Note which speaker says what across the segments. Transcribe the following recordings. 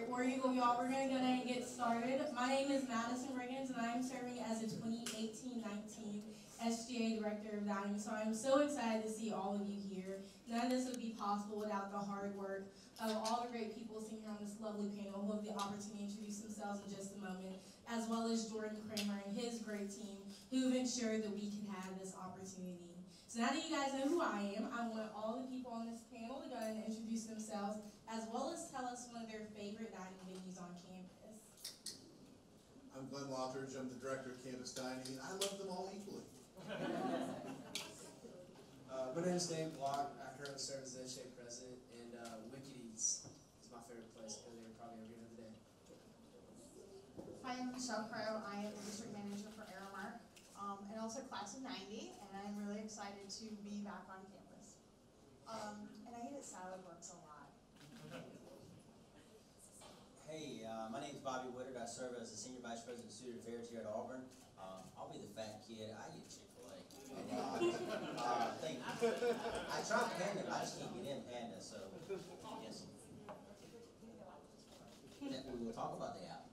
Speaker 1: right, War Eagle, y'all, we're going to go ahead and get started. My name is Madison Riggins, and I am serving as the 2018-19 SGA Director of Dining. So I'm so excited to see all of you here. None of this would be possible without the hard work of all the great people sitting here on this lovely panel who have the opportunity to introduce themselves in just a moment, as well as Jordan Kramer and his great team who have ensured that we can have this opportunity. So now that you guys know who I am, I want all the people on this panel to go ahead and introduce themselves, as well as tell us one of their favorite dining venues on campus.
Speaker 2: I'm Glenn Lothridge. I'm the Director of Campus Dining, and I love them all equally.
Speaker 3: My name is Dave Block. I currently serve as the SGA President, and Wicked Eats is my favorite place. I go there probably every other day.
Speaker 4: Hi, I'm Michelle Crow. I am the District Manager for Aramark, and also Class of '90, and I'm really excited to be back on campus. And I eat at Salad Works a lot.
Speaker 5: Hey, my name is Bobby Woodard. I serve as the Senior Vice President of Student Affairs here at Auburn. I'll be the fat kid. I eat Chick-fil-A. Thank you. I tried Panda, but I just can't get in Panda, so yes. We will talk about the app.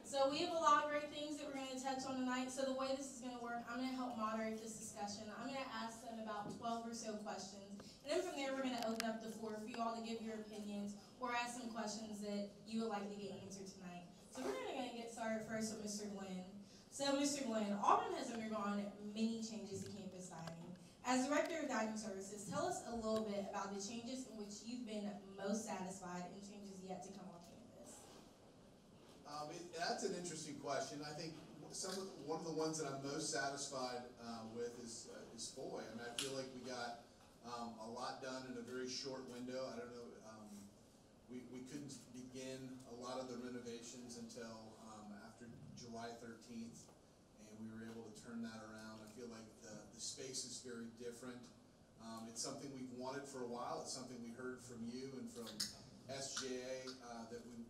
Speaker 1: So we have a lot of great things that we're going to touch on tonight. So the way this is going to work, I'm going to help moderate this discussion. I'm going to ask them about 12 or so questions. And then from there, we're going to open up the floor for you all to give your opinions or ask some questions that you would like to get answered tonight. So we're going to get started first with Mr. Glenn. So Mr. Glenn, Auburn has undergone many changes to campus dining. As Director of Dining Services, tell us a little bit about the changes in which you've been most satisfied and changes yet to come on campus.
Speaker 2: That's an interesting question. I think one of the ones that I'm most satisfied with is Foy. I mean, I feel like we got a lot done in a very short window. I don't know, we couldn't begin a lot of the renovations until after July 13th, and we were able to turn that around. I feel like the space is very different. It's something we've wanted for a while. It's something we heard from you and from SGA that we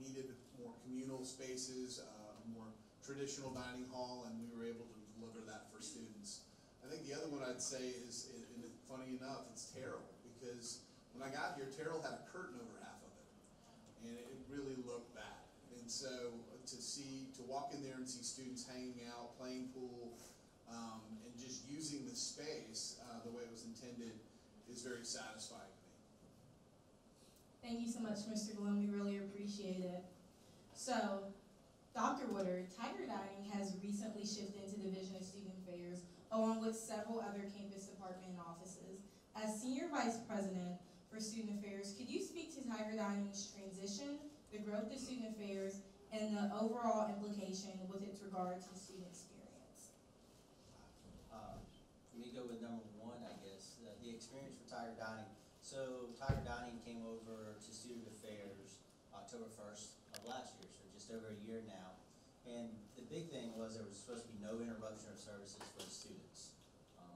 Speaker 2: needed more communal spaces, a more traditional dining hall, and we were able to deliver that for students. I think the other one I'd say is, and funny enough, it's Terrell, because when I got here, Terrell had a curtain over half of it, and it really looked bad. And so to walk in there and see students hanging out, playing pool, and just using the space the way it was intended is very satisfying to me.
Speaker 1: Thank you so much, Mr. Glenn. We really appreciate it. So, Dr. Woodard, Tiger Dining has recently shifted into Division of Student Affairs, along with several other campus department offices. As Senior Vice President for Student Affairs, could you speak to Tiger Dining's transition, the growth of Student Affairs, and the overall implication with its regard to student experience?
Speaker 5: Let me go with number one, I guess, the experience for Tiger Dining. So Tiger Dining came over to Student Affairs October 1st of last year, so just over a year now. And the big thing was there was supposed to be no interruption of services for the students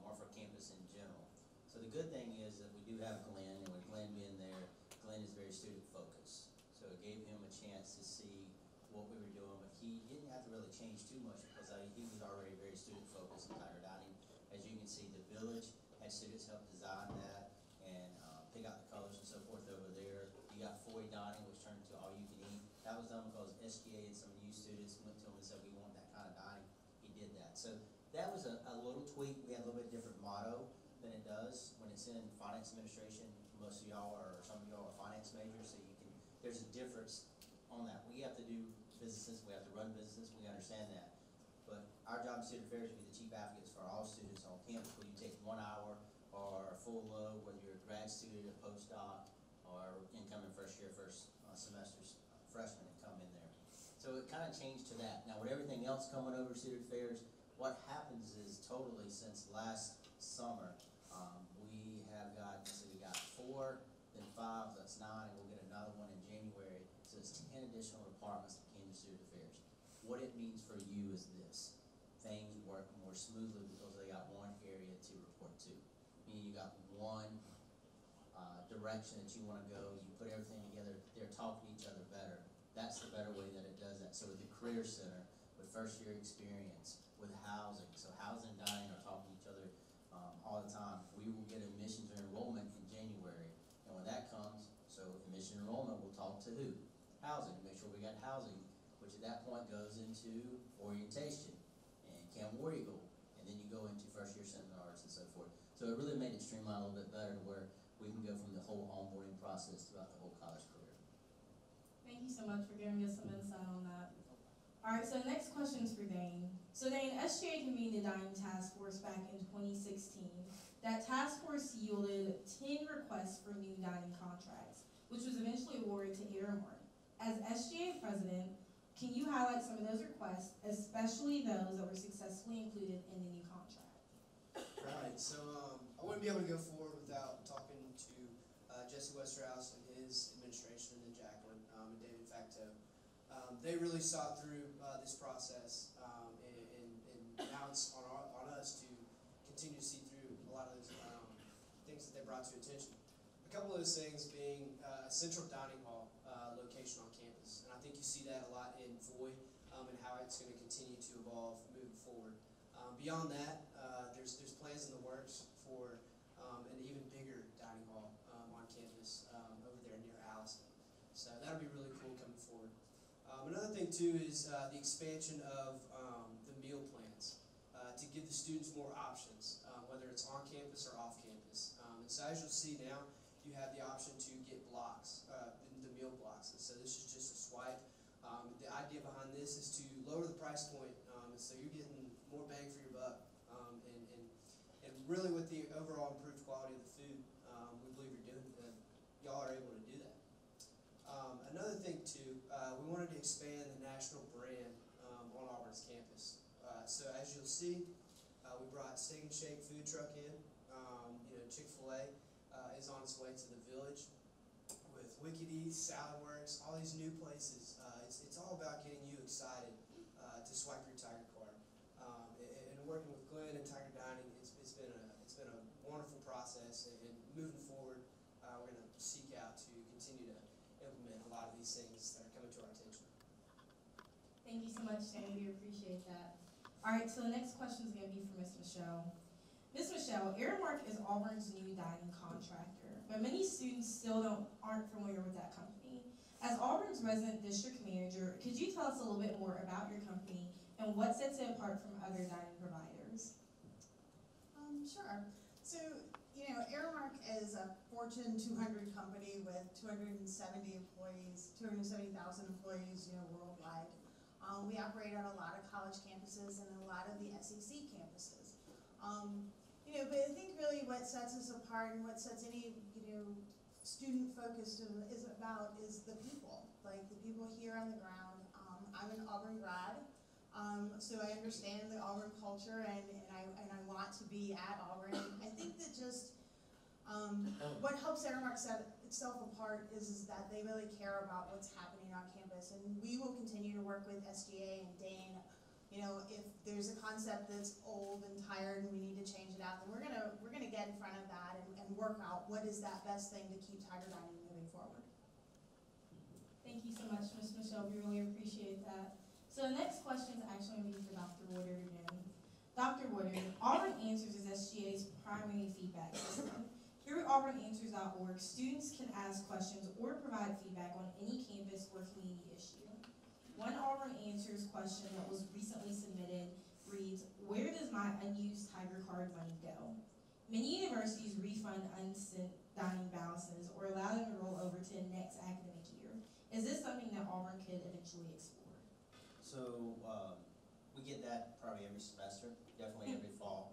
Speaker 5: or for campus in general. So the good thing is that we do have Glenn, and with Glenn being there, Glenn is very student focused. So it gave him a chance to see what we were doing, but he didn't have to really change too much because he was already very student focused in Tiger Dining. As you can see, the village had students help design that and pick out the colors and so forth over there. You got Foy Dining, which turned into all you can eat. That was done because SGA and some new students went to him and said, we want that kind of dining. He did that. So that was a little tweak. We had a little bit different motto than it does when it's in finance administration. Most of y'all or some of y'all are finance majors, so there's a difference on that. We have to do businesses, we have to run business, we understand that. But our job in Student Affairs is to be the chief advocates for all students on campus, whether you take 1 hour or a full load, whether you're a grad student, a postdoc, or incoming first year, first semester's freshman and come in there. So it kind of changed to that. Now with everything else coming over Student Affairs, what happens is totally since last summer, we have got, let's see, we got 4, then 5, so that's 9, and we'll get another one in January. So it's 10 additional departments that came to Student Affairs. What it means for you is this: things work more smoothly because they got one area to report to. Meaning you got one direction that you want to go, you put everything together, they're talking to each other better. That's the better way that it does that. So with the Career Center, with first year experience, with housing, so housing and dining are talking to each other all the time. We will get admissions and enrollment in January, and when that comes, so admission enrollment will talk to who? housing, make sure we got housing, which at that point goes into orientation and Camp War Eagle, and then you go into first year seminars and so forth. So it really made it streamline a little bit better to where we can go from the whole onboarding process throughout the whole college career.
Speaker 1: Thank you so much for giving us some insight on that. All right, so the next question is for Dane. So Dane, SGA convened a dining task force back in 2016. That task force yielded 10 requests for new dining contracts, which was eventually awarded to Aramark. As SGA president, can you highlight some of those requests, especially those that were successfully included in the new contract?
Speaker 3: Right, so I wouldn't be able to go forward without talking to Jesse Westerhouse and his administration, and then Jacqueline and David Facto. They really saw through this process, and now it's on us to continue to see through a lot of those things that they brought to attention. A couple of those things being a central dining hall location on campus, and I think you see that a lot in Foy and how it's going to continue to evolve moving forward. Beyond that, there's plans in the works for an even bigger dining hall on campus over there near Allison. So that'll be really cool coming forward. Another thing too is the expansion of the meal plans to give the students more options, whether it's on campus or off campus. And so as you'll see now, you have the option to get blocks, the meal blocks. And so this is just a swipe. The idea behind this is to lower the price point, and so you're getting more bang for your buck. And really with the overall improved quality of the food, we believe y'all are able to do that. Another thing too, we wanted to expand the national brand on Auburn's campus. So as you'll see, we brought Steak and Shake food truck in. Chick-fil-A is on its way to the village with Wicked Eats, Salad Works, all these new places. It's all about getting you excited to swipe your Tiger card. And working with Glenn and Tiger Dining, it's been a wonderful process. And moving forward, we're going to seek out to continue to implement a lot of these things that are coming to our attention.
Speaker 1: Thank you so much, Shane. We appreciate that. All right, so the next question is going to be for Ms. Michelle. Ms. Michelle, Aramark is Auburn's new dining contractor, but many students still aren't familiar with that company. As Auburn's resident district manager, could you tell us a little bit more about your company and what sets it apart from other dining providers?
Speaker 4: Sure. So, Aramark is a Fortune 200 company with 270 employees, 270,000 employees, worldwide. We operate on a lot of college campuses and a lot of the SEC campuses. But I think really what sets us apart and what sets any, student focused is the people, like the people here on the ground. I'm an Auburn grad, so I understand the Auburn culture and I want to be at Auburn. I think that just what helps Aramark set itself apart is that they really care about what's happening on campus, and we will continue to work with SGA and Dane. If there's a concept that's old and tired and we need to change it out, then we're gonna get in front of that and work out what is that best thing to keep Tiger Dining moving forward.
Speaker 1: Thank you so much, Ms. Michelle. We really appreciate that. So the next question is actually going to be for Dr. Woodard again. Dr. Woodard, Auburn Answers is SGA's primary feedback system. Through auburnanswers.org, students can ask questions or provide feedback on any campus or community issue. One Auburn Answers question that was recently submitted reads, where does my unused Tiger card money go? Many universities refund unspent dining balances or allow them to roll over to the next academic year. Is this something that Auburn could eventually explore?
Speaker 5: So we get that probably every semester, definitely every fall,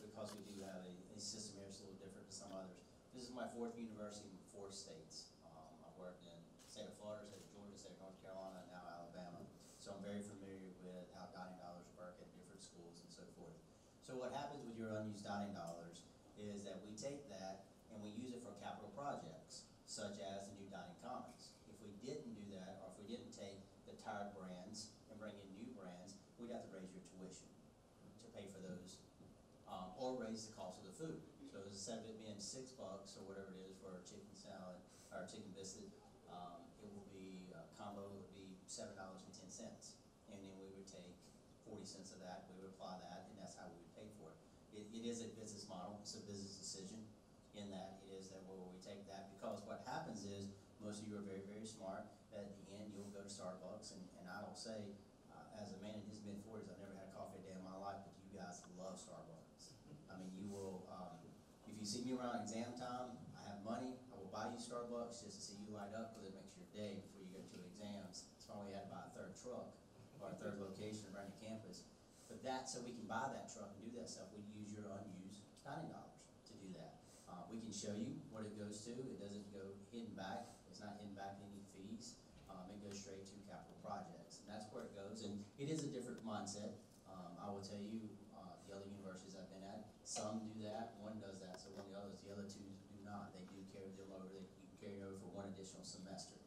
Speaker 5: because we do have a system here that's a little different than some others. This is my fourth university in 4 states. I've worked in the state of Florida, state of Georgia, state of North Carolina, and now Alabama. So I'm very familiar with how dining dollars work at different schools and so forth. So what happens with your unused dining dollars is that we take that and we use it for capital projects, such as the new dining commons. If we didn't do that, or if we didn't take the tired brands and bring in new brands, we'd have to raise your tuition to pay for those, or raise the cost of the food. So instead of it being $6 or whatever it is for a chicken salad or a chicken biscuit, it will be a combo. It would be $7.10, and then we would take 40 cents of that. We would apply that, and that's how we would pay for it. It is a business model. It's a business decision. In that it is that where we take that, because what happens is most of you are very, very smart. At the Starbucks, and I don't say, as a man in his mid-40s, I've never had a coffee a day in my life, but you guys love Starbucks. I mean, you will, if you see me around exam time, I have money, I will buy you Starbucks just to see you light up, because it makes your day before you go to exams. That's why we had to buy a third truck, or a third location around your campus. But that, so we can buy that truck and do that stuff, we use your unused dining dollars to do that. We can show you what it goes to. It doesn't go hidden back. It's not hidden back in any fees. It goes straight to capital projects, and that's where it goes. And it is a different mindset. I will tell you, the other universities I've been at, some do that. One does that. So one of the others, the other two do not. They do carry them over. You can carry it over for one additional semester.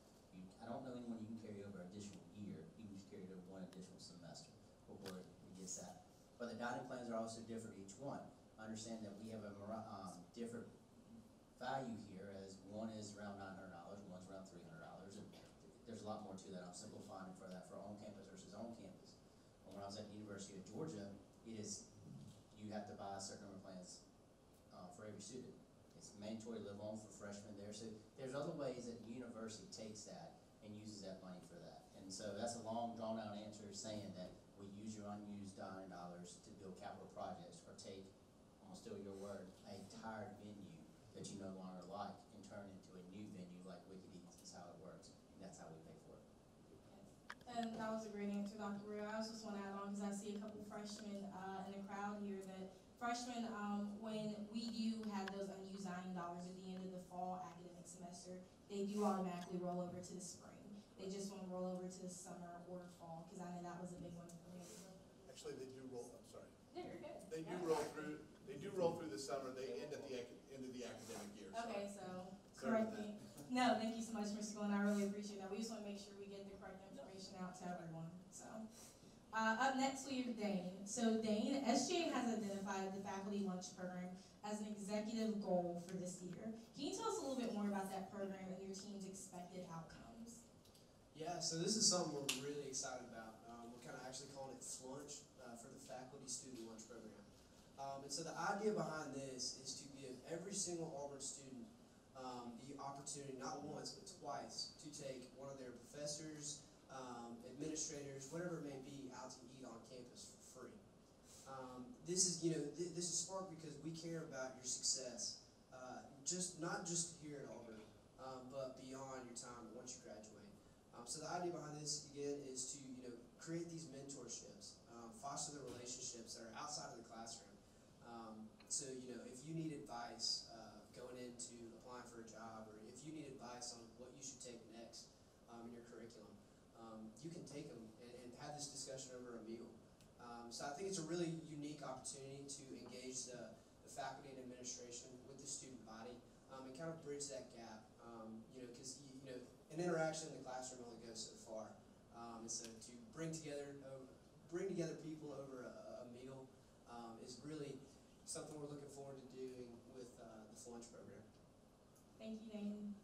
Speaker 5: I don't know anyone you can carry over an additional year. You can just carry it over one additional semester before it gets that. But the dining plans are also different each one. Understand that we have a different value here, as one is around $900, one's around $300, and there's a lot more to that. I'm simplifying it for that for on campus versus on campus. And when I was at the University of Georgia, it is, you have to buy a certain number of plans for every student. It's mandatory to live on for freshmen there. So there's other ways that the university takes that and uses that money for that. And so that's a long drawn out answer saying that we use your unused dining dollars to build capital projects, or take, I'm gonna steal your word, a tired venue that you no longer like and turn into a new venue like Wicked Eats. Is how it works, and that's how we pay for it.
Speaker 1: And that was a great answer, Dr. Roy. I also just want to add on, because I see a couple freshmen in the crowd here, that freshmen, when we do have those unused dining dollars at the end of the fall academic semester, they do automatically roll over to the spring. They just want to roll over to the summer or fall, because I know that was a big one for me.
Speaker 2: Actually, they do roll, I'm sorry.
Speaker 1: Yeah, you're good.
Speaker 2: They do roll through the summer, they end at the end of the academic year.
Speaker 1: Okay, so
Speaker 2: Sorry
Speaker 1: correct
Speaker 2: about
Speaker 1: me. No, thank you so much, Mr. Glenn. I really appreciate that. We just want to make sure we get the correct information out to everyone. So, up next we have Dane. So Dane, SGA has identified the faculty lunch program as an executive goal for this year. Can you tell us a little bit more about that program and your team's expected outcomes?
Speaker 3: Yeah, so this is something we're really excited about. We're kind of actually calling it Flunch for the Faculty Student Lunch Program. And so the idea behind this is to give every single Auburn student the opportunity, not once, but twice, to take one of their professors, administrators, whatever it may be, out to eat on campus for free. This is, this is sparked because we care about your success, not just here at Auburn, but beyond your time once you graduate. So the idea behind this, again, is to create these mentorships, foster the relationships that are outside of the classroom. So if you need advice going into applying for a job, or if you need advice on what you should take next in your curriculum, you can take them and have this discussion over a meal. So I think it's a really unique opportunity to engage the faculty and administration with the student body and kind of bridge that gap. Because an interaction in the classroom only goes so far, and so to bring together people over a meal is really something we're looking forward to doing with the Flunch program.
Speaker 1: Thank you, Dane.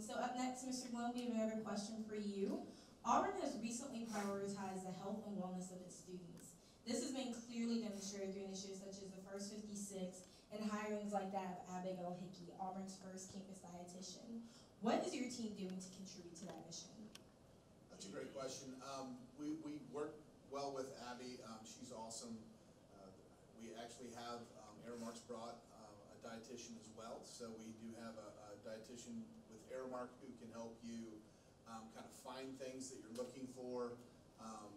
Speaker 1: So up next, Mr. Glenn, we have another question for you. Auburn has recently prioritized the health and wellness of its students. This has been clearly demonstrated through initiatives such as the First 56 and hirings like that of Abigail Hickey, Auburn's first campus dietitian. What is your team doing to contribute to that mission?
Speaker 2: That's a great question. We work well with Abby. She's awesome. We actually have, Aramark's brought a dietitian as well. So we do have a dietitian with Aramark who can help you kind of find things that you're looking for.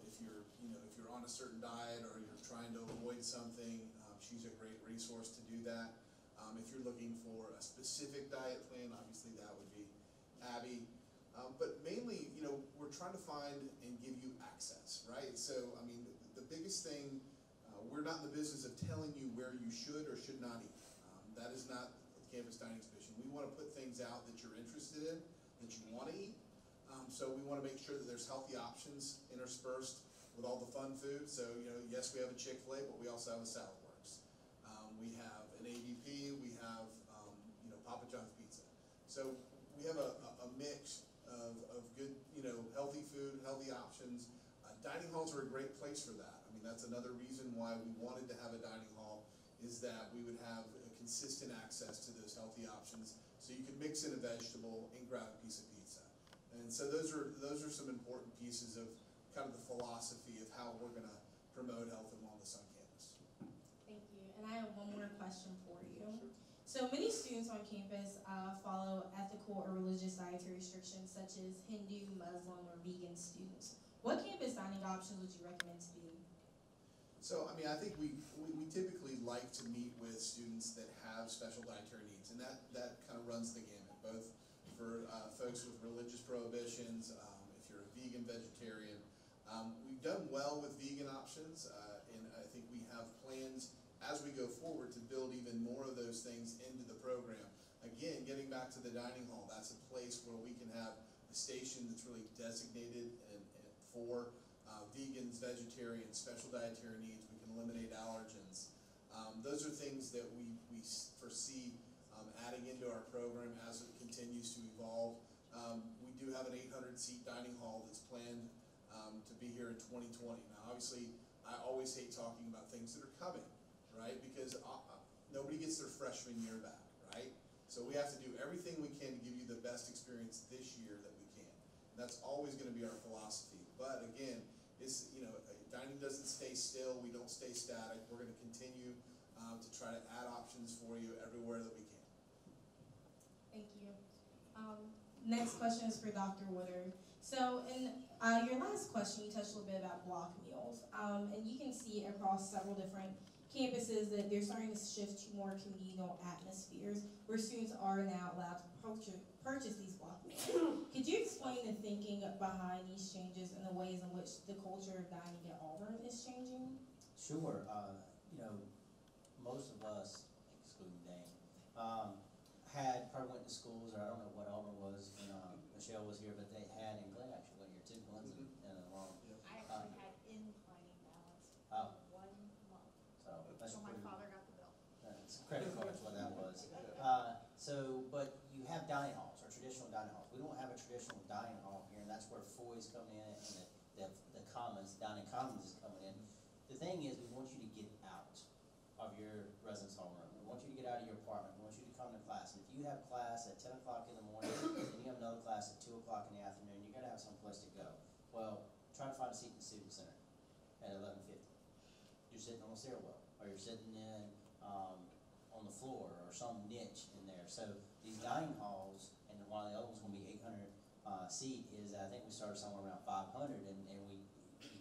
Speaker 2: If you're on a certain diet or you're trying to avoid something, she's a great resource to do that. If you're looking for a specific diet plan, obviously that would be Abby. But mainly, we're trying to find and give you access, right? So, I mean, the biggest thing, we're not in the business of telling you where you should or should not eat. That is not the campus dining mission. We want to put things out that you're interested in, that you want to eat. So we want to make sure that there's healthy options interspersed with all the fun food. So, yes, we have a Chick-fil-A, but we also have a Salad Works. We have an AVP, we have, Papa John's Pizza. So we have a mix of good, healthy food, healthy options. Dining halls are a great place for that. I mean, that's another reason why we wanted to have a dining hall, is that we would have a consistent access to those healthy options. So you can mix in a vegetable and grab a piece of pizza. And so those are some important pieces of kind of the philosophy of how we're gonna promote health and wellness on campus.
Speaker 1: Thank you. And I have one more question for you. So many students on campus follow ethical or religious dietary restrictions such as Hindu, Muslim, or vegan students. What campus dining options would you recommend to them?
Speaker 2: So, I mean, I think we typically like to meet with students that have special dietary needs, and that kind of runs the gamut, both for folks with religious prohibitions, if you're a vegan, vegetarian. We've done well with vegan options, and I think we have plans as we go forward to build even more of those things into the program. Again, getting back to the dining hall, that's a place where we can have a station that's really designated and for vegans, vegetarians, special dietary needs. We can eliminate allergens. Those are things that we foresee adding into our program as it continues to evolve. We do have an 800-seat dining hall that's planned to be here in 2020. Now, obviously, I always hate talking about things that are coming, right? Because nobody gets their freshman year back, right? So we have to do everything we can to give you the best experience this year that we can. And that's always going to be our philosophy. But again, it's, you know, dining doesn't stay still. We don't stay static. We're going to continue to try to add options for you everywhere that we can.
Speaker 1: Thank you. Next question is for Dr. Woodard. So in your last question, you touched a little bit about block meals. And you can see across several different campuses that they're starting to shift to more communal atmospheres where students are now allowed to purchase these block meals. Could you explain the thinking behind these changes and the ways in which the culture of dining at Auburn is changing?
Speaker 5: Sure. You know, most of us, excluding Dane, probably went to schools, or I don't know what Auburn was when Michelle was here, but they had, and Glenn actually went here too, Glenn's in along.
Speaker 4: I actually had inclining balance
Speaker 5: Oh.
Speaker 4: for 1 month.
Speaker 5: So that's
Speaker 4: So my
Speaker 5: pretty,
Speaker 4: father got the bill.
Speaker 5: that's credit cards, what that was. But you have dining halls, or traditional dining halls. We don't have a traditional dining hall here, and that's where Foy's coming in, and the Commons, dining Commons is coming in. The thing is, we want you to get out of your residence hall room. We want you to get out of your apartment. We want you to come to class. And if you have class at 10 o'clock in the morning, and you have another class at 2 o'clock in the afternoon, you gotta have some place to go. Well, try to find a seat in the student center at 11:50. You're sitting on the stairwell, or you're sitting in on the floor, or some niche in there. So these dining halls, and one of the other ones gonna be 800 seat, is I think we started somewhere around 500, and we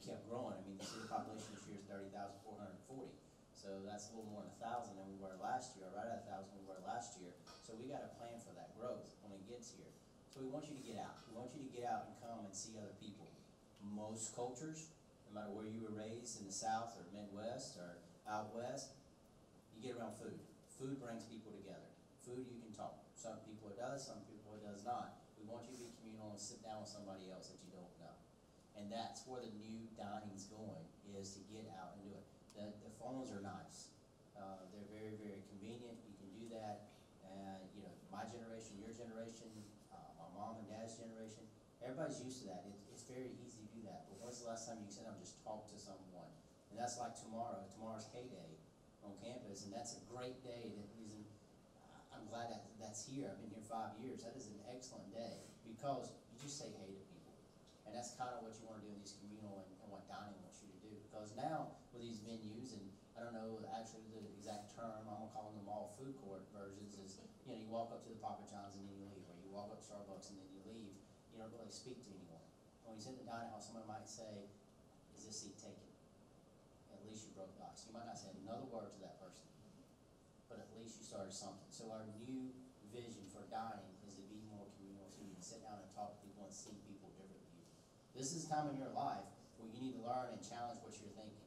Speaker 5: kept growing. I mean, the city population this year is 30,440. So that's a little more than 1,000 than we were last year, right at 1,000 we were last year. So we got to plan for that growth when it gets here. So we want you to get out. We want you to get out and come and see other people. Most cultures, no matter where you were raised, in the South or Midwest or out West, you get around food. Food brings people together. Food, you can talk. Some people it does, some people it does not. We want you to be communal and sit down with somebody else that you don't know. And that's where the new dining's going, is to get out and do it. The phones are nice. They're very, very convenient. You can do that. And, you know, my generation, your generation, my mom and dad's generation, everybody's used to that. It's very easy to do that. But when's the last time you sit down and just talk to someone? And that's like tomorrow. Tomorrow's K-Day on campus, and that's a great day. I'm glad that's here. I've been here 5 years. That is an excellent day because you just say hey to people. And that's kind of what you want to do in these communal and what dining wants you to do. Because now with these menus, and I don't know actually the exact term, I'm gonna call them the mall food court versions, is, you know, you walk up to the Papa John's and then you leave, or you walk up to Starbucks and then you leave. You don't really speak to anyone. When you sit in the dining hall, someone might say, "Is this seat taken?" At least you broke the ice. You might not say another word to that person, but at least you started something. So our new vision for dining is to be more communal, so you can sit down and talk to people and see people differently. This is a time in your life where you need to learn and challenge what you're thinking.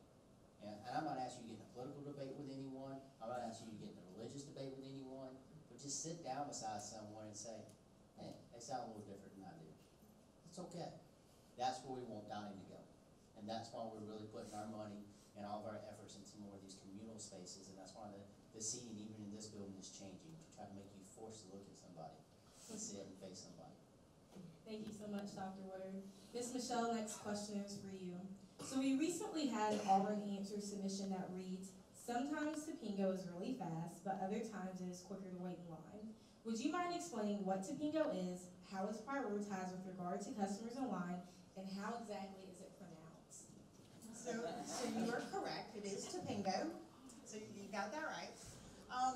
Speaker 5: And I'm not asking you to get in a political debate with anyone. I'm not asking you to get in a religious debate with anyone. But just sit down beside someone and say, hey, they sound a little different than I do. It's okay. That's where we want dining to go. And that's why we're really putting our money and all of our efforts into more of these communal spaces. And that's why the seating, even in this building, is changing to try to make you forced to look at somebody and sit and face somebody.
Speaker 1: Thank you so much, Dr. Woodard. Ms. Michelle, next question is for you. So we recently had an Auburn answer submission that reads, sometimes Topingo is really fast, but other times it is quicker to wait in line. Would you mind explaining what Topingo is, how it's prioritized with regard to customers online, and how exactly is it pronounced?
Speaker 4: So you are correct, it is Topingo, so you got that right.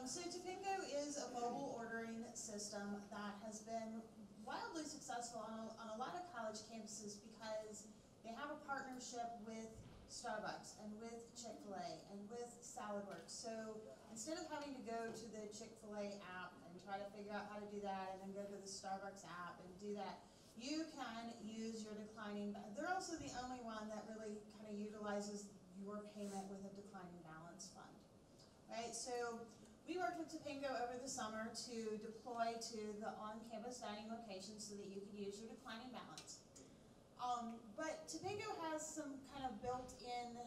Speaker 4: So Topingo is a mobile ordering system that has been wildly successful on a lot of college campuses because they have a partnership with Starbucks and with Chick-fil-A and with SaladWorks. So instead of having to go to the Chick-fil-A app and try to figure out how to do that and then go to the Starbucks app and do that, you can use your declining, they're also the only one that really kind of utilizes your payment with a declining balance fund, right? So we worked with Topingo over the summer to deploy to the on-campus dining locations so that you could use your declining balance. But Topingo has some kind of built-in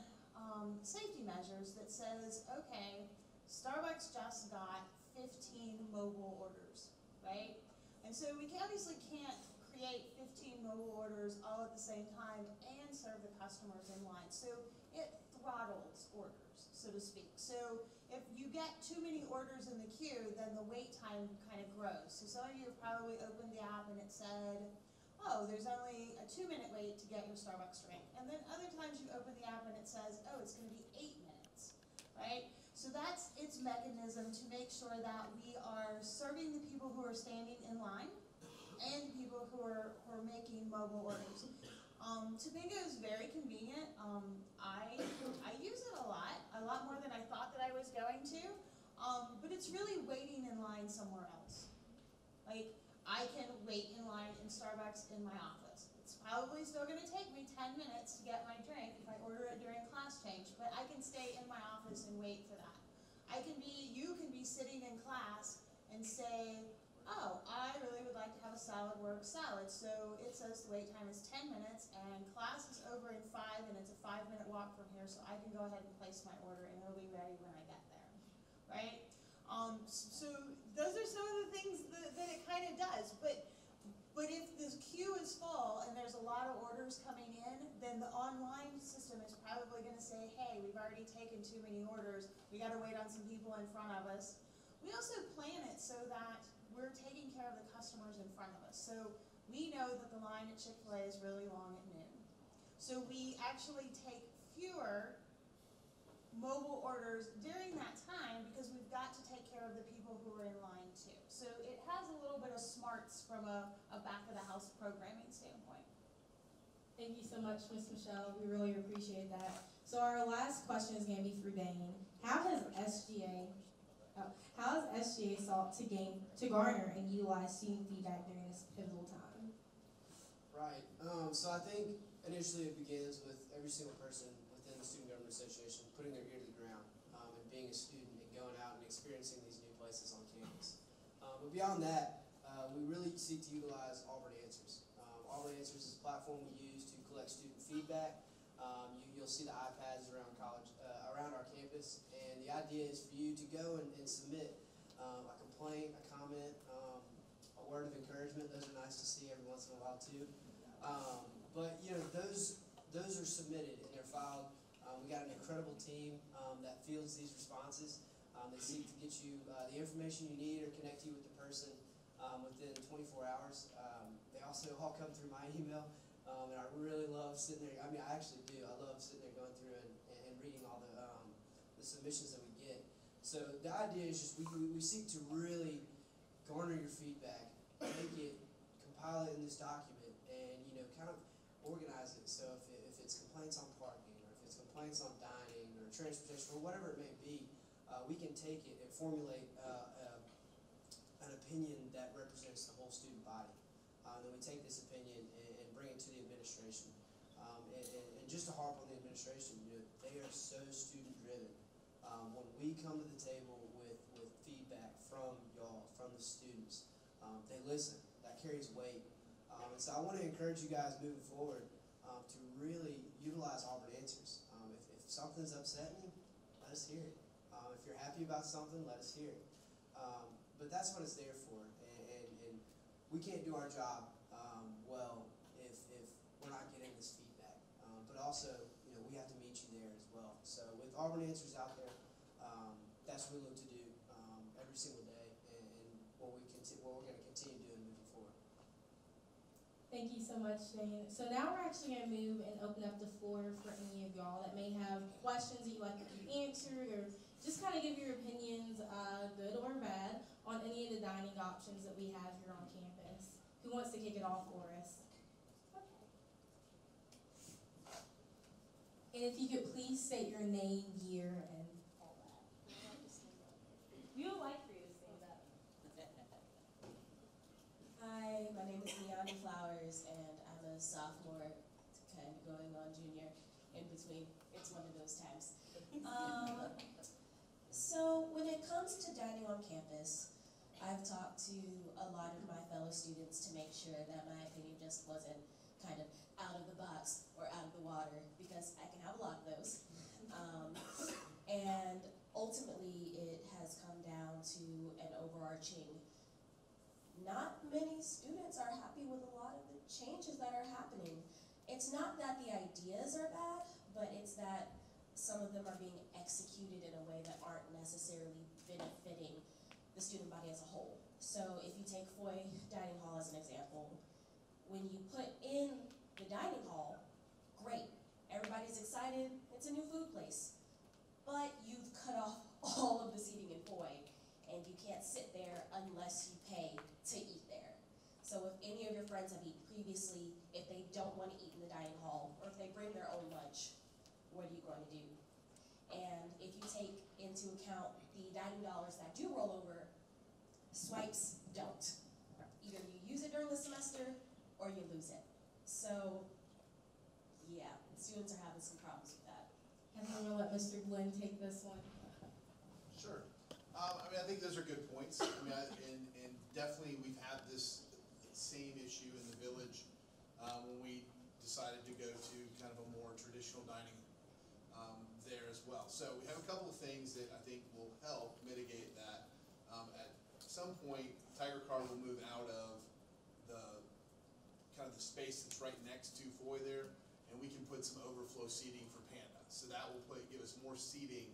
Speaker 4: safety measures that says, okay, Starbucks just got 15 mobile orders, right? And so we obviously can't create 15 mobile orders all at the same time and serve the customers in line. So it throttles orders, so to speak. So if you get too many orders in the queue, then the wait time kind of grows. So some of you have probably opened the app and it said, oh, there's only a 2-minute wait to get your Starbucks drink. And then other times you open the app and it says, oh, it's going to be 8 minutes, right? So that's its mechanism to make sure that we are serving the people who are standing in line and people who are making mobile orders. Topingo is very convenient. I use it a lot more than I thought that I was going to. But it's really waiting in line somewhere else. Like, I can wait in line in Starbucks in my office. It's probably still going to take me 10 minutes to get my drink if I order it during class change, but I can stay in my office and wait for that. You can be sitting in class and say, oh, I really would like to have a SaladWorks salad. So it says the wait time is 10 minutes and class is over in 5 and it's a 5-minute walk from here, so I can go ahead and place my order and it'll be ready when I get there, right? So those are some of the things that it kind of does. But if the queue is full and there's a lot of orders coming in, then the online system is probably going to say, hey, we've already taken too many orders. We got to wait on some people in front of us. We also plan it so that we're taking care of the customers in front of us. So we know that the line at Chick-fil-A is really long at noon. So we actually take fewer mobile orders during that time because we've got to take care of the people who are in line too. So it has a little bit of smarts from a back-of-the-house programming standpoint.
Speaker 1: Thank you so much, Ms. Michelle. We really appreciate that. So our last question is going to be for Dane. How has SGA sought to garner and utilize student feedback during this pivotal time?
Speaker 3: Right. So I think initially it begins with every single person within the Student Government Association putting their ear to the ground and being a student and going out and experiencing these new places on campus. But beyond that, we really seek to utilize Auburn Answers. Auburn Answers is a platform we use to collect student feedback. You'll see the iPads around our campus, and the idea is for you to go and submit a complaint, a comment, a word of encouragement. Those are nice to see every once in a while too. But you know, those are submitted and they're filed. We got an incredible team that fields these responses. They seek to get you the information you need or connect you with the person within 24 hours. They also all come through my email, and I really love sitting there. I mean, I actually do. I love sitting there going through and reading all the submissions that we get. So the idea is just we seek to really garner your feedback, make it, compile it in this document, and you know, kind of organize it. So if it's complaints on parking, or if it's complaints on dining, or transportation, or whatever it may be, we can take it and formulate an opinion that represents the whole student body. Then we take this opinion and bring it to the administration. And just to harp on the administration, you know, they are so student-driven. When we come to the table with feedback from y'all, from the students, they listen. That carries weight. And so I want to encourage you guys moving forward to really utilize Auburn Answers. If something's upsetting you, let us hear it. If you're happy about something, let us hear it. But that's what it's there for. And we can't do our job well if we're not getting this feedback. But also, you know, we have to meet you there as well. So with Auburn Answers out there, that's what we look to do every single day, and what we're going to continue doing moving forward.
Speaker 1: Thank you so much, Shane. So now we're actually going to move and open up the floor for any of y'all that may have questions that you'd like to be answered, or just kind of give your opinions, good or bad, on any of the dining options that we have here on campus. Who wants to kick it off for us? And if you could please state your name, year, and all that. We would like for you to stand up.
Speaker 6: Hi, my name is Leonie Flowers, and I'm a sophomore, kind of going on junior, in between. It's one of those times. So when it comes to dining on campus, I've talked to a lot of my fellow students to make sure that my opinion just wasn't kind of out of the box or out of the water, because I can have a lot of those. And ultimately, it has come down to an overarching, not many students are happy with a lot of the changes that are happening. It's not that the ideas are bad, but it's that some of them are being executed in a way that aren't necessarily benefiting the student body as a whole. So if you take Foy Dining Hall as an example, when you put in the dining hall, great, everybody's excited, it's a new food place. But you've cut off all of the seating in Foy, and you can't sit there unless you pay to eat there. So if any of your friends have eaten previously, if they don't want to eat in the dining hall, or if they bring their own lunch, what are you going to do? And if you take into account the dining dollars that do roll over, swipes don't. Either you use it during the semester, or you lose it. So, yeah, students are having some problems with that.
Speaker 1: And I'm going to let Mr. Glenn take this one.
Speaker 2: Sure. I mean, I think those are good points. I mean, and definitely we've had this same issue in the village when we decided to go to kind of a more traditional dining there as well. So we have a couple of things that I think will help mitigate that. At some point, Tiger Car will move out of the kind of the space that's right next to Foy there, and we can put some overflow seating for Panda. So that will give us more seating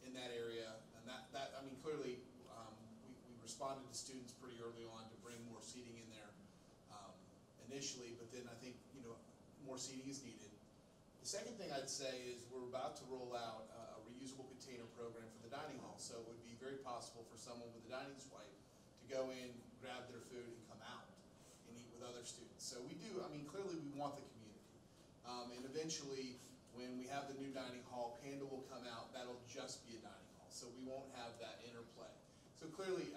Speaker 2: in that area, and that I mean, clearly we responded to students pretty early on to bring more seating in there initially, but then I think more seating is needed. The second thing I'd say is we're about to roll out a reusable container program for the dining hall, so it would be very possible for someone with a dining swipe to go in, grab their food, and come out and eat with other students. So we do, I mean, clearly we want the community. And eventually, when we have the new dining hall, Panda will come out, that'll just be a dining hall. So we won't have that interplay. So clearly,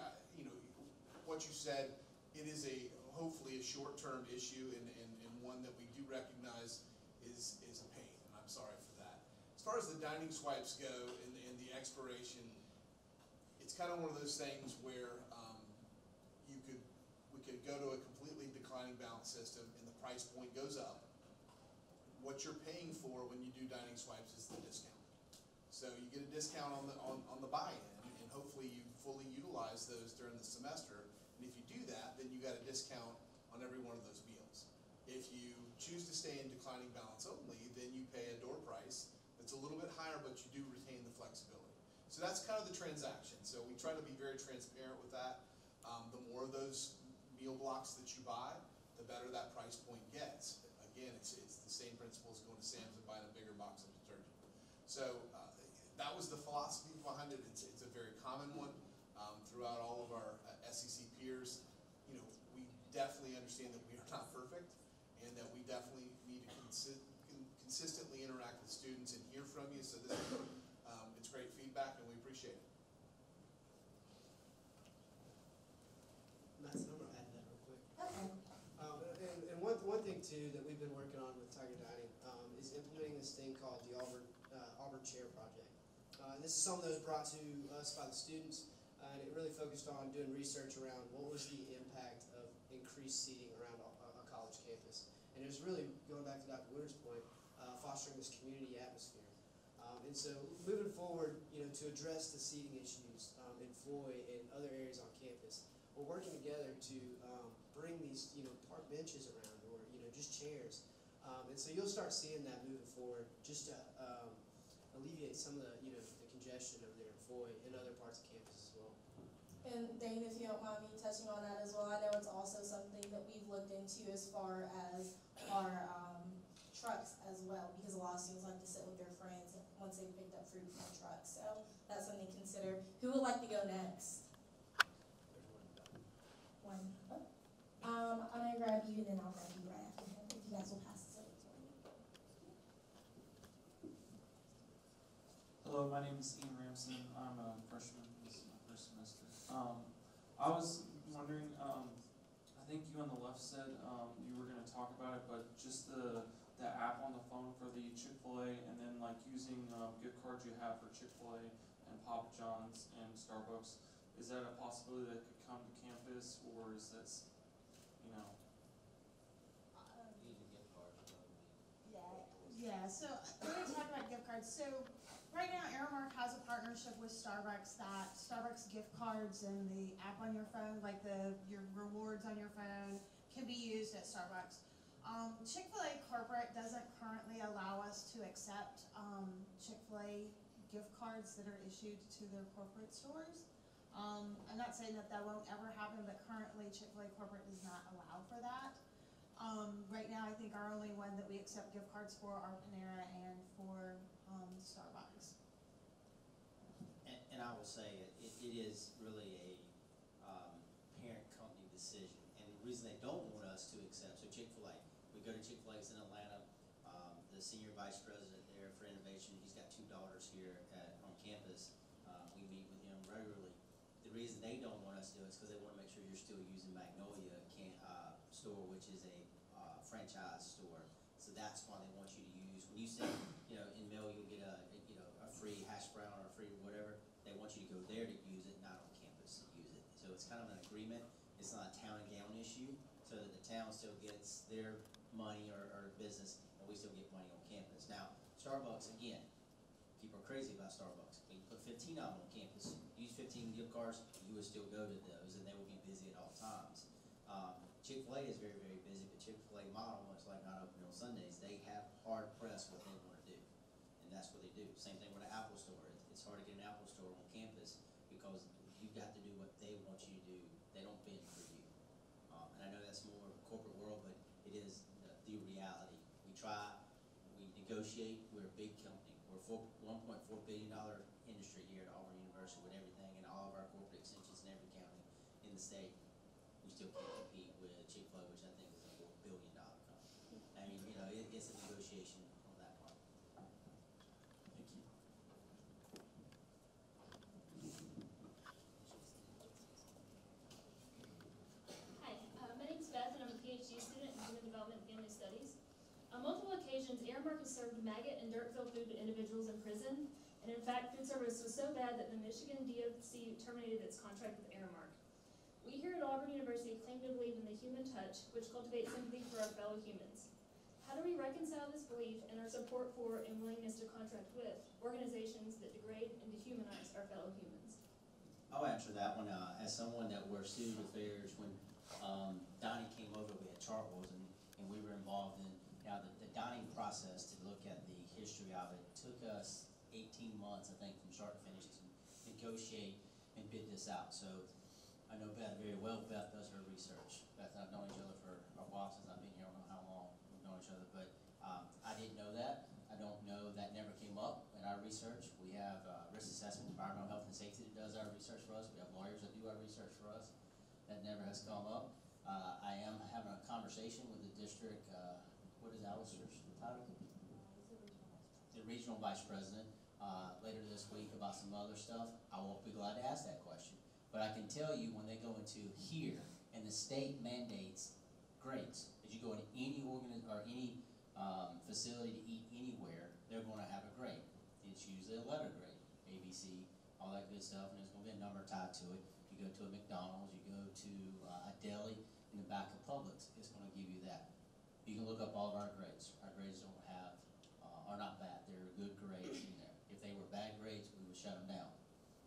Speaker 2: what you said, it is hopefully a short-term issue and one that we do recognize is a pain, and I'm sorry for that. As far as the dining swipes go and the expiration, it's kind of one of those things where we could go to a completely declining balance system and the price point goes up. What you're paying for when you do dining swipes is the discount. So you get a discount on the buy-in, and hopefully you fully utilize those during the semester. And if you do that, then you got a discount on every one of those meals. If you choose to stay in declining balance only, then you pay a door price that's a little bit higher, but you do retain the flexibility. So that's kind of the transaction. So we try to be very transparent with that. The more of those meal blocks that you buy, the better that price point gets. Again, it's the same principle as going to Sam's and buying a bigger box of detergent. So that was the philosophy behind it. It's a very common one throughout all of our SEC peers. We definitely understand that we are not perfect, and that we definitely need to consistently interact with students and hear from you. So this is, it's great feedback, and we appreciate it.
Speaker 3: Nice, I'm gonna add that real quick.
Speaker 4: Okay.
Speaker 3: And one thing too that we've been working on with Tiger Dining is implementing this thing called the Auburn Chair Project. This is something that was brought to us by the students, and it really focused on doing research around what was the impact of increased seating around a college campus. And it was really, going back to Dr. Woodard's point, fostering this community atmosphere. And so moving forward, to address the seating issues in Foy and other areas on campus, we're working together to bring these, park benches around, or just chairs. And so you'll start seeing that moving forward, just to alleviate some of the, the congestion over there in Foy and other parts of campus as well.
Speaker 1: And Dane, if you don't mind me touching on that as well, I know it's also something that we've looked into into as far as our trucks as well, because a lot of students like to sit with their friends once they've picked up fruit from the truck. So that's something to consider. Who would like to go next? One. I'm gonna grab you, then I'll grab you right after him. If you guys will pass this over to me.
Speaker 7: Hello, my name is Ian Ramson. I'm a freshman. This is my first semester. I was wondering, I think you on the left said you were going to talk about it, but just the app on the phone for the Chick-fil-A, and then like using gift cards you have for Chick-fil-A and Papa John's and Starbucks. Is that a possibility that could come to campus, or is this, you know?
Speaker 5: Using gift cards,
Speaker 4: Yeah, so we're gonna talk about gift cards. So right now, Aramark has a partnership with Starbucks, that Starbucks gift cards and the app on your phone, like your rewards on your phone, can be used at Starbucks. Chick-fil-A corporate doesn't currently allow us to accept Chick-fil-A gift cards that are issued to their corporate stores. I'm not saying that won't ever happen, but currently Chick-fil-A corporate does not allow for that. Right now, I think our only one that we accept gift cards for are Panera and for Starbucks.
Speaker 5: And I will say, it is really a parent company decision. And the reason they don't want us to accept, so Chick-fil-A, we go to Chick-fil-A's in Atlanta, the senior vice president there for innovation, he's got 2 daughters here on campus. We meet with him regularly. The reason they don't want us to do it is because they want to make sure you're still using Magnolia store, which is a franchise store. So that's why they want you to use, when you say, you know, in Mill you'll get a free hash brown or a free whatever, they want you to go there to use it, not on campus to use it. So it's kind of an agreement. It's not a town and gown issue, so that the town still gets their money or business, and we still get money on campus. Now, Starbucks, again, people are crazy about Starbucks. We put 15 of them on campus, use 15 gift cards, you would still go to those, and they will be busy at all times. Chick-fil-A is very, very busy, but Chick-fil-A model, much like not open on Sundays, they have hard press what they want to do, and that's what they do. Same thing with an Apple store. It's hard to get an Apple store on campus because you've got to do what they want you to do. They don't bend for you. And I know that's more corporate world, but it is the reality. We try, we negotiate. We're a big company. We're a $1.4 billion industry here at Auburn University with everything and all of our corporate extensions in every county in the state. We still can't compete with Chick-fil-A, which I think is a $4 billion company. I mean, you know, it's a negotiation on that part.
Speaker 7: Thank you.
Speaker 8: Hi, my name's Beth, and I'm a PhD student in Human Development and Family Studies. On multiple occasions, Aramark has served maggot and dirt-filled food to individuals in prison, and in fact, food service was so bad that the Michigan DOC terminated its contract with Aramark. We here at Auburn University claim to believe in the human touch, which cultivates sympathy for our fellow humans. How do we reconcile this belief and our support for and willingness to contract with organizations that degrade and dehumanize our fellow humans?
Speaker 5: I'll answer that one. As someone that worked student affairs, when Donnie came over, we had chartwells, and we were involved in, now the dining process, to look at the history of it, took us 18 months, I think, from start to finish to negotiate and bid this out. So I know Beth very well. Beth does her research. Beth and I've known each other for a while, since I've been here. I don't know how long we've known each other, but I didn't know that. I don't know, that never came up in our research. We have risk assessment, environmental health and safety that does our research for us. We have lawyers that do our research for us. That never has come up. I am having a conversation with the district, what is Alistair's title? The regional vice president, later this week about some other stuff. I won't be glad to ask that question. But I can tell you, when they go into here and the state mandates grades, if you go into any any facility to eat anywhere, they're going to have a grade. It's usually a letter grade, ABC, all that good stuff, and there's going to be a number tied to it. You go to a McDonald's, you go to a deli in the back of Publix, it's going to give you that. You can look up all of our grades. Our grades don't have, are not bad. They're good grades in there. If they were bad grades, we would shut them down.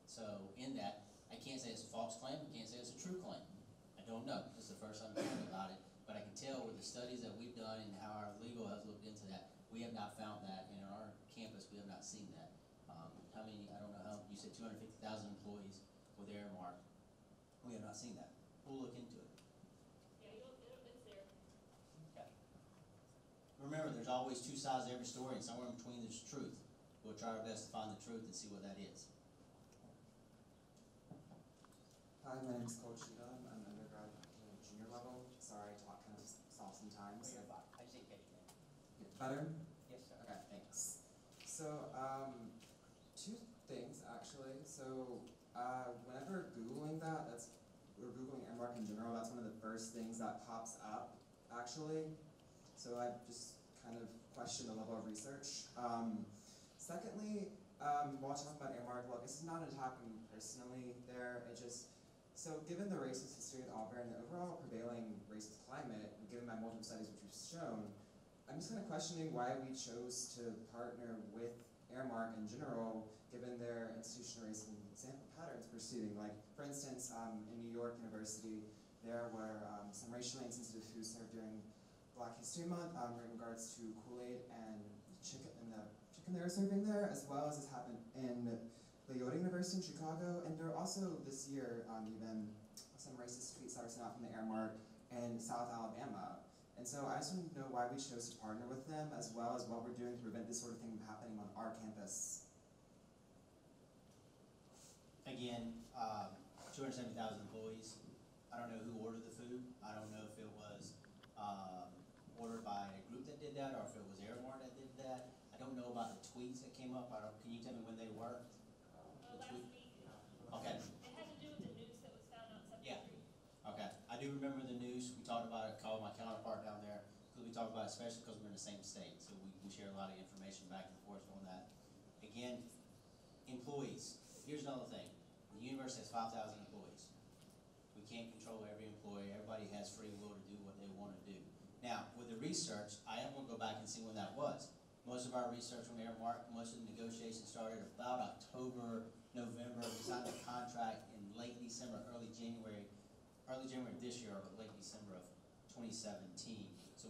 Speaker 5: So in that, I can't say it's a false claim, I can't say it's a true claim. I don't know, this is the first time I'm hearing about it, but I can tell with the studies that we've done and how our legal has looked into that, we have not found that, and in our campus, we have not seen that. How many, I don't know how, you said 250,000 employees with Aramark, we have not seen that. We'll look into it.
Speaker 8: Yeah, it's there.
Speaker 5: always two sides to every story, and somewhere in between there's truth. We'll try our best to find the truth and see what that is.
Speaker 9: Hi, my name is Cole Cheetah. I'm an undergrad junior level. Sorry, I talk kind of soft sometimes.
Speaker 5: I just didn't catch your name.
Speaker 9: Better?
Speaker 5: Yes, sir.
Speaker 9: Okay, thanks. So, two things actually. So, whenever Googling that, or Googling Aramark in general, that's one of the first things that pops up, actually. So I just kind of question the level of research. Secondly, while talking about Aramark, well, this is not an attack on me personally there. So given the racist history at Auburn, the overall prevailing racist climate, and given my multiple studies which you've shown, I'm just kind of questioning why we chose to partner with Aramark in general, given their institutional racism sample patterns proceeding. Like, for instance, in New York University, there were some racially insensitive foods served during Black History Month in regards to Kool-Aid and the chicken they were serving there, as well as this happened in Loyola University in Chicago. And there are also this year even some racist tweets that were sent out from the Aramark in South Alabama. And so I just want to know why we chose to partner with them, as well as what we're doing to prevent this sort of thing from happening on our campus.
Speaker 5: Again, 270,000 employees. I don't know who ordered the food. I don't know if it was ordered by a group that did that, or if it was Aramark that did that. I don't know about the tweets that came up. Can you tell me when they were?
Speaker 8: Last week.
Speaker 5: Okay.
Speaker 8: It had to do with the news that was found on Subway
Speaker 5: Yeah.
Speaker 8: Street.
Speaker 5: Okay. I do remember the news. We talked about it. Called my counterpart down there because we talked about it, especially because we're in the same state. So we share a lot of information back and forth on that. Again, employees. Here's another thing. The university has 5,000 employees. We can't control every employee. Everybody has free will to do what they want to do. Now, with the research, I am going to go back and see when that was. Most of our research on Aramark, most of the negotiations started about October, November. We signed a contract in late December, early January of this year, or late December of 2017. So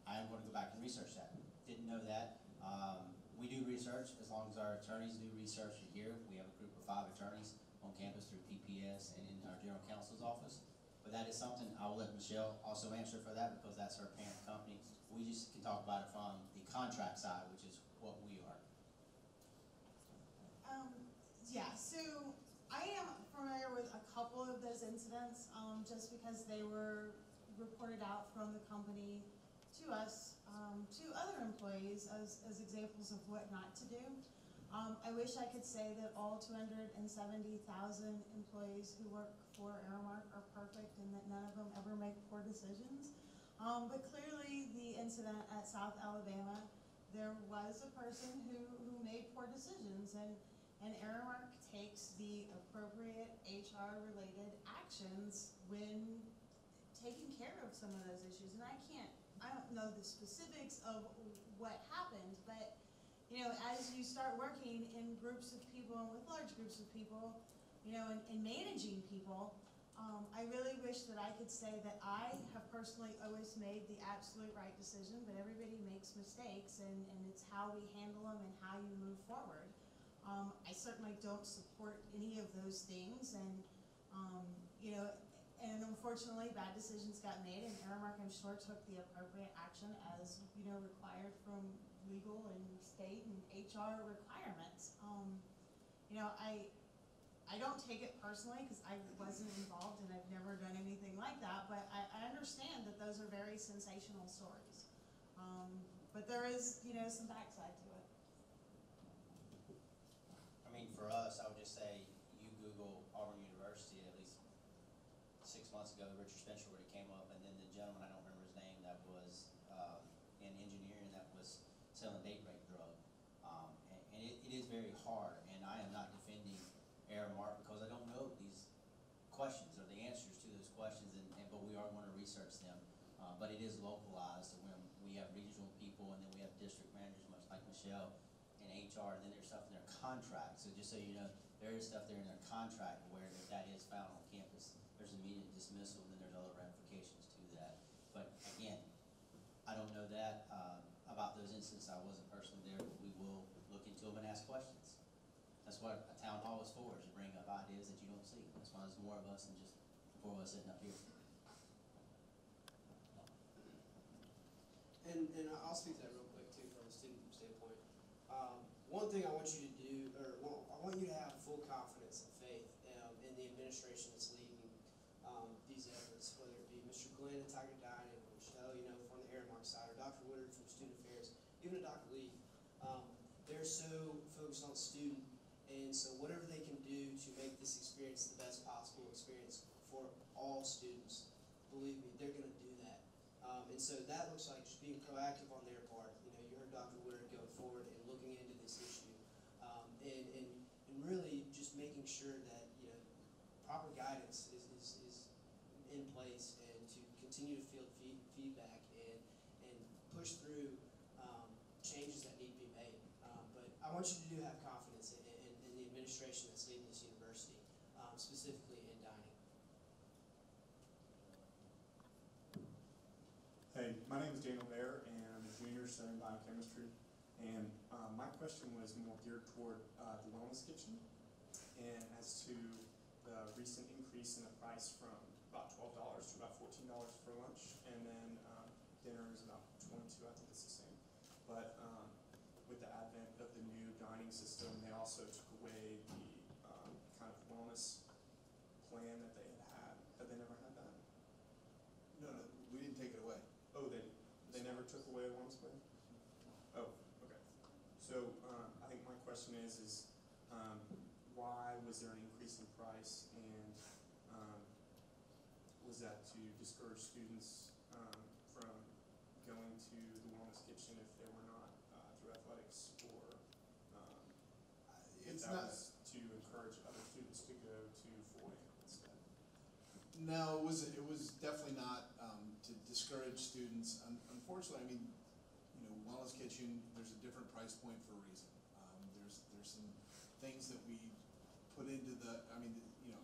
Speaker 5: I am going to go back and research that. Didn't know that. We do research as long as our attorneys do research here. We have a group of 5 attorneys on campus through PPS and in our general counsel's office. But that is something I will let Michelle also answer for that, because that's her parent company. We just can talk about it from the contract side, which is what we are.
Speaker 4: Yeah, so I am familiar with a couple of those incidents, just because they were reported out from the company to us, to other employees as examples of what not to do. I wish I could say that all 270,000 employees who work for Aramark are perfect and that none of them ever make poor decisions. But clearly the incident at South Alabama, there was a person who made poor decisions, and Aramark takes the appropriate HR-related actions when taking care of some of those issues. And I don't know the specifics of what happened, but you know, as you start working in groups of people and with large groups of people, you know, and managing people, I really wish that I could say that I have personally always made the absolute right decision, but everybody makes mistakes, and it's how we handle them and how you move forward. I certainly don't support any of those things, and you know, and unfortunately bad decisions got made, and Aramark, I'm sure, took the appropriate action as, you know, required from legal and state and HR requirements. You know, I don't take it personally because I wasn't involved and I've never done anything like that, but I understand that those are very sensational stories. But there is, you know, some backside to it.
Speaker 5: I mean, for us, I would just say, you Google Auburn University, at least 6 months ago, Richard Spencer would have came up, and then the gentleman, I don't remember his name, that was in engineering, that was selling date rape drug. And it is very hard, and I am not defending Aramark because I don't know these questions or the answers to those questions, but we are going to research them. But it is localized, when we have regional people, and then we have district managers, much like Michelle, and HR, and then there's stuff in their contract. So just so you know, there is stuff there in their contract where if that is found on campus, there's immediate dismissal, and then there's other ramifications to that. But again, I don't know that about those instances. I wasn't personally there, but we will look into them and ask questions. That's what a town hall is for, is to bring up ideas that you don't see. That's why there's more of us than just 4 of us sitting up here.
Speaker 3: And I'll speak to that real quick too. One thing I want you to do, I want you to have full confidence and faith in the administration that's leading these efforts, whether it be Mr. Glenn at Tiger Dining, Michelle, from the Aramark side, or Dr. Woodard from Student Affairs, even Dr. Lee. They're so focused on the student, and so whatever they can do to make this experience the best possible experience for all students, believe me, they're going to do that. And so that looks like just being proactive on their part. You heard Dr. Woodard going forward and looking into this issue, and really just making sure that proper guidance is in place, and to continue to field feedback and push through changes that need to be made. But I want you to have confidence in the administration that's leading this university, specifically in dining.
Speaker 10: Hey, my name is Daniel Baer, and I'm a junior studying biochemistry. And my question was more geared toward the wellness kitchen, and as to the recent increase in the price from about $12 to about $14 for lunch, and then dinner is about $22. I think it's the same. But with the advent of the new dining system, they also took away the kind of wellness plan that they had. Have they never had that?
Speaker 2: No, we didn't take it away.
Speaker 10: Oh, they never took away a wellness plan? Oh, okay. So I think my question is why was there an increase in price, and was that to discourage students from going to the wellness kitchen if they were not through athletics, or if
Speaker 2: It's
Speaker 10: that
Speaker 2: not.
Speaker 10: was to encourage other students to go to Foy instead?
Speaker 2: No, it was definitely not to discourage students. Unfortunately, I mean, Wellness Kitchen, there's a different price point for a reason. There's some things that we put into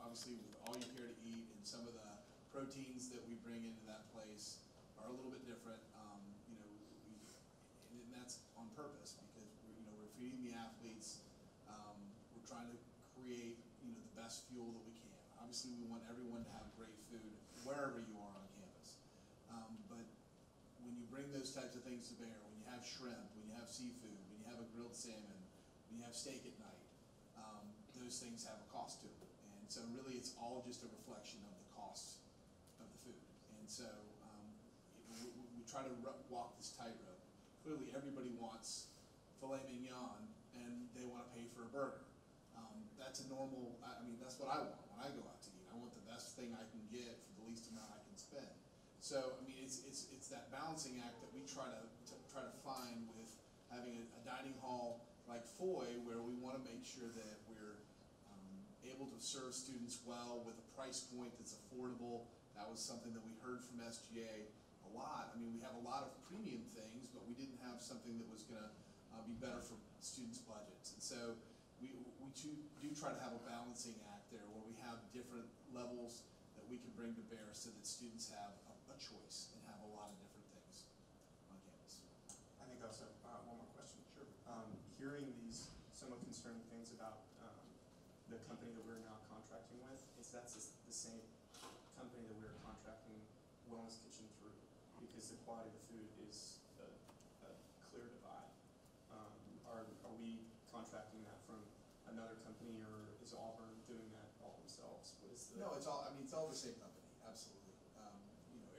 Speaker 2: obviously with all you care to eat, and some of the proteins that we bring into that place are a little bit different. And that's on purpose, because we're feeding the athletes. We're trying to create the best fuel that we can. Obviously, we want everyone to have great food wherever you are on campus. But when you bring those types of things to bear, when you have shrimp, when you have seafood, when you have a grilled salmon, when you have steak at night, those things have a cost to them. And so really it's all just a reflection of the cost of the food. And so we try to walk this tightrope. Clearly everybody wants filet mignon, and they want to pay for a burger. That's a normal, that's what I want when I go out to eat. I want the best thing I can get for the least amount I can spend. So, it's that balancing act that we try to find with having a dining hall like Foy, where we want to make sure that we're able to serve students well with a price point that's affordable. That was something that we heard from SGA a lot. We have a lot of premium things, but we didn't have something that was going to be better for students' budgets. And so we do try to have a balancing act there, where we have different levels that we can bring to bear, so that students have a choice and have a lot of different things on campus.
Speaker 10: I think also one more question. Sure. Hearing these somewhat concerning things about the company that we're now contracting with, is that the same company that we're contracting Wellness Kitchen through? Because the quality of the food is a clear divide. Are we contracting that from another company, or is Auburn doing that all themselves?
Speaker 2: No, it's all the same company, absolutely.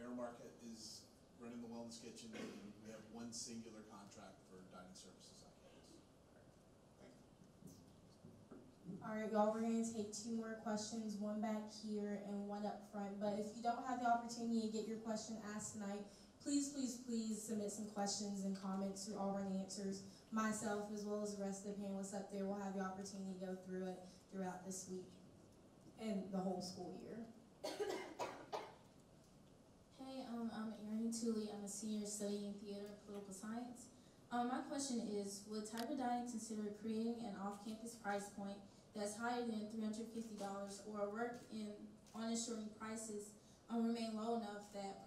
Speaker 2: Aramark is running the Wellness Kitchen, and we have one singular contract for dining services on campus.
Speaker 10: Thank you.
Speaker 1: All right, y'all, we're gonna take 2 more questions, one back here and one up front. But if you don't have the opportunity to get your question asked tonight, please submit some questions and comments through Auburn Answers. Myself, as well as the rest of the panelists up there, will have the opportunity to go through it throughout this week and the whole school year.
Speaker 11: Hey, I'm Erin Tooley. I'm a senior studying theater and political science. My question is, would Tiger Dining consider creating an off-campus price point that's higher than $350, or work on ensuring prices remain low enough that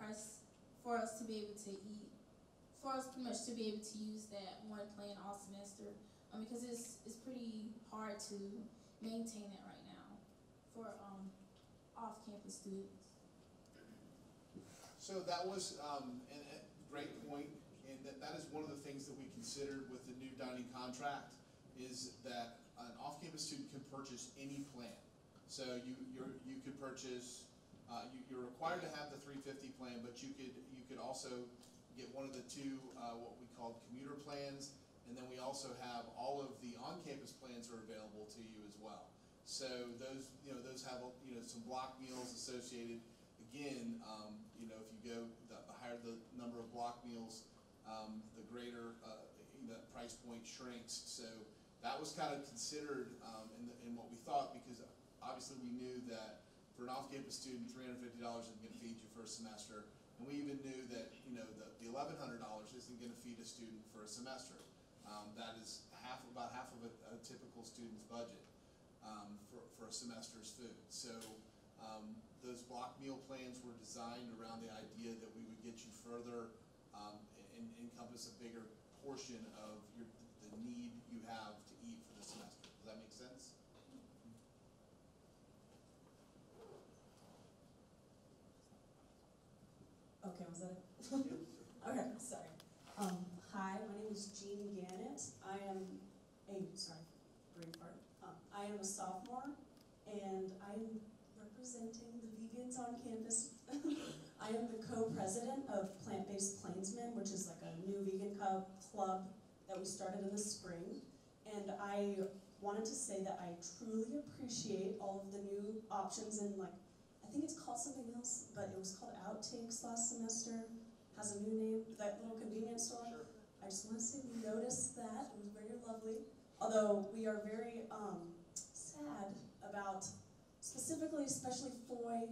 Speaker 11: for us to be able to eat, for us pretty much to be able to use that one plan all semester, because it's pretty hard to maintain it right now for off-campus students.
Speaker 2: So that was a great point. and that is one of the things that we considered with the new dining contract, is that an off-campus student can purchase any plan. So you could purchase, you're required to have the 350 plan, but you could also get one of the two what we call commuter plans, and then we also have all of the on-campus plans are available to you as well. So those have some block meals associated. Again, if you go the higher the number of block meals, the greater the price point shrinks. So that was kind of considered in what we thought, because obviously we knew that for an off-campus student, $350 isn't going to feed you for a semester, and we even knew that the $1,100 isn't going to feed a student for a semester. That is about half of a typical student's budget for a semester's food. So those block meal plans were designed around the idea that we would get you further and encompass a bigger portion of the need you have to eat for the semester. Does that make sense?
Speaker 12: Okay, was that it? Okay, sorry. Hi, my name is Jean Gannett. I am a sophomore, and I'm representing the vegans on campus. I am the co-president of Plant-Based Plainsmen, which is like a new vegan club that we started in the spring. And I wanted to say that I truly appreciate all of the new options in, like, I think it's called something else, but it was called Outtakes last semester. Has a new name, that little convenience store.
Speaker 2: Sure.
Speaker 12: I just want to say we noticed that. It was very lovely. Although we are very sad about, specifically, especially Foy,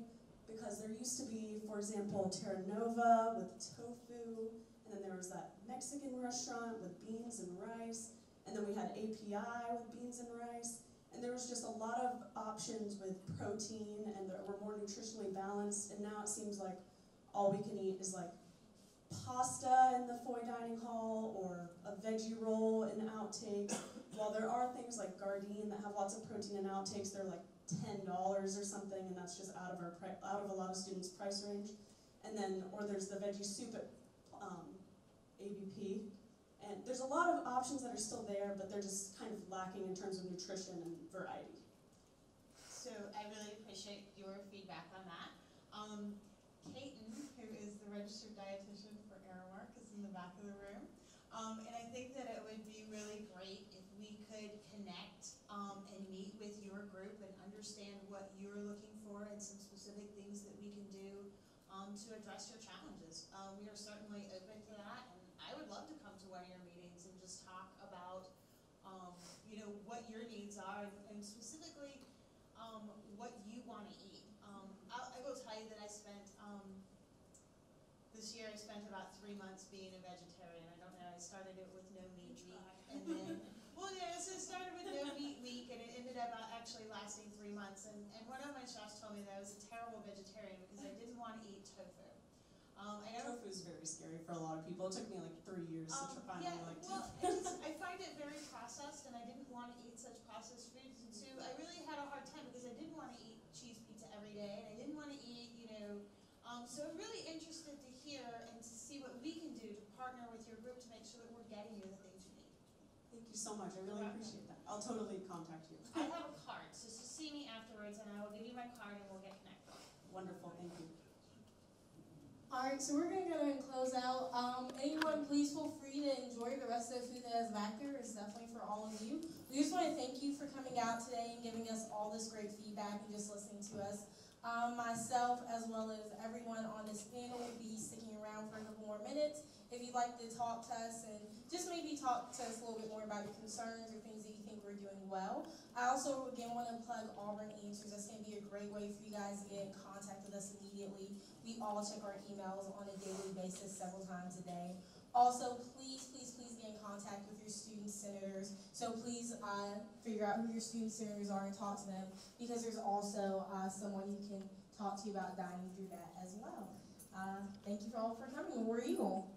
Speaker 12: because there used to be, for example, Terra Nova with tofu, and then there was that Mexican restaurant with beans and rice, and then we had API with beans and rice, and there was just a lot of options with protein, and that were more nutritionally balanced, and now it seems like all we can eat is like pasta in the Foy Dining Hall, or a veggie roll in Outtakes. While there are things like Gardein that have lots of protein in Outtakes, they're like $10 or something, and that's just out of a lot of students' price range. And then, or there's the veggie soup at ABP, and there's a lot of options that are still there, but they're just kind of lacking in terms of nutrition and variety.
Speaker 4: So I really appreciate your feedback on that. Caitlin, who is the registered dietitian for Aramark, is in the back of the room. And I think that it would be really great if we could connect and meet with your group and understand what you're looking for and some specific things that we can do to address your challenges. We are certainly open to that, and I would love to come to one of your meetings and just talk about what your needs are, and specifically what you want to eat. I will tell you that this year I spent about 3 months being a vegetarian. I don't know, I started it with no meat week, and then, so it started with no meat week, and it ended up actually lasting 3 months, and one of my chefs told me that I was a terrible vegetarian because I didn't want to eat tofu.
Speaker 12: Tofu is very scary for a lot of people. It took me like 3 years to finally
Speaker 4: I find it very processed, and I didn't want to eat such processed foods, and so I really had a hard time because I didn't want to eat cheese pizza every day, and I didn't want to eat, so I'm really interested to hear and to see what we can do to partner with your group to make sure that we're getting you the things you need.
Speaker 12: Thank you so much. I really appreciate that. I'll totally contact you.
Speaker 4: I have a card, so just see me afterwards, and I will give you my card, and we'll get connected.
Speaker 12: Wonderful. Thank you.
Speaker 1: Alright, so we're going to go ahead and close out. Anyone, please feel free to enjoy the rest of the food that is back there. It's definitely for all of you. We just want to thank you for coming out today and giving us all this great feedback and just listening to us. Myself, as well as everyone on this panel, will be sticking around for a couple more minutes. If you'd like to talk to us and just maybe talk to us a little bit more about your concerns or things that you think we're doing well. I also, again, want to plug Auburn Answers. That's going to be a great way for you guys to get in contact with us immediately. We all check our emails on a daily basis, several times a day. Also, please, please, please get in contact with your student senators. So please figure out who your student senators are and talk to them, because there's also someone you can talk to about dining through that as well. Thank you all for coming. War Eagle.